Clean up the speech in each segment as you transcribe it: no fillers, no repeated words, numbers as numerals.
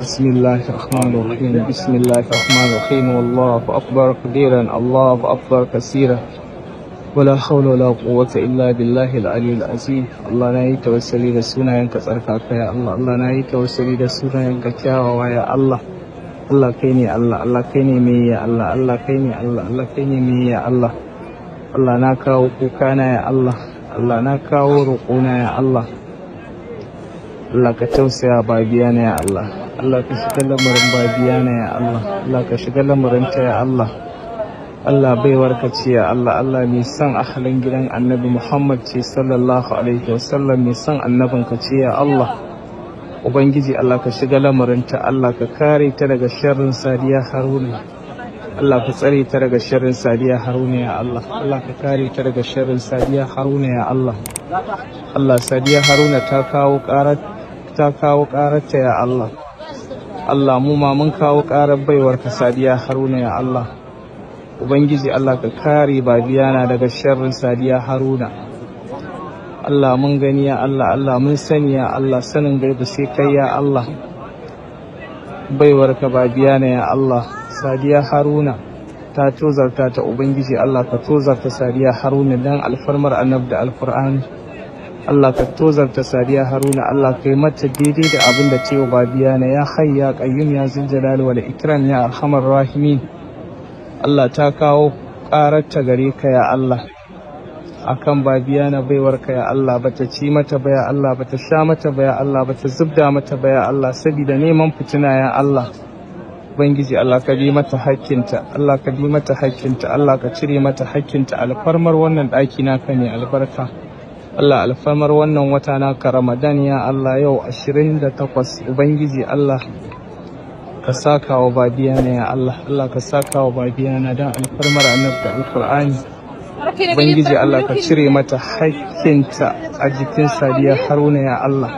بسم الله الرحمن الرحيم بسم الله الرحمن الرحيم والله أكبر كبيرا الله أكبر كثيرا ولا حول ولا قوة إلا بالله العلي العظيم. Allah na yi tawassuli da sunayenka tsarkaka ya Allah. Allah na yi tawassuli da sunayenka kyawawa ya Allah. Allah kai ne Allah, Allah kai ne mai ya Allah, Allah kai ne Allah, Allah kai ne mai ya Allah. Allah na kawo kukana ya Allah, Allah na kawo roƙona ya Allah. Allah ka tausaya babiyana ya Allah. Allah ka shiga lamarin babiyana ya Allah. Allah ka shiga lamarin ta ya Allah. Allah baiwarka ce ya Allah. Allah mai son ahalin gidan Annabi Muhammad ce sallallahu alaihi wasallam, mai son annabinka ce ya Allah. Ubangiji Allah ka shiga lamarin ta, Allah ka kare ta daga sharrin Sadiya Haruna. Allah ka tsare ta daga sharrin Sadiya Haruna ya Allah. Allah ka kare ta daga sharrin Sadiya Haruna ya Allah. Allah Sadiya Haruna ta kawo ƙararta ya Allah. Allah mu ma mun kawo ƙarar baiwarka Sadiya Haruna ya Allah. Ubangiji Allah ka kare babiyana daga sharrin Sadiya Haruna. Allah mun gani ya Allah, Allah mun sani ya Allah, sanin gaibu sai kai ya Allah. Baiwarka babiyana ya Allah, Sadiya Haruna ta tozarta ta Ubangiji Allah ka tozarta Sadiya Haruna dan alfarmar Annabi da Alqur'ani. Allah ka tozarta Sadiya Haruna, Allah kai mata daidai da abin da cewa babiyana ya hayy ya qayyum ya zul jalali wal ikram ya arhamar rahimin. Allah ta kawo ƙararta gare ka ya Allah akan babiyana baiwarka ya Allah, bata ci mata ba ya Allah, bata sha mata ba ya Allah, bata zubda mata ba ya Allah, saboda neman fitina ya Allah. Ubangiji Allah ka bi mata hakkinta, Allah ka bi mata hakkinta, Allah ka cire mata hakkinta alfarmar wannan ɗaki naka ne albarka. Allah alfarmar wannan wata naka Ramadan ya Allah, yau 28 Ubangiji Allah ka saka wa babiyana ya Allah, Allah ka saka wa babiyana dan alfarmar Annabi da Alqur'ani. Ubangiji Allah ka cire mata hakkinta a jikin Sadiya Haruna ya Allah.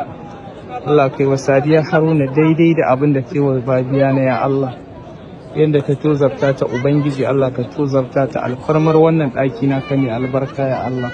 Allah kai wa Sadiya Haruna daidai da abin da kai wa babiyana ya Allah. Yanda ka tozarta ta Ubangiji Allah ka tozarta ta alfarmar wannan ɗaki naka ne albarka ya Allah.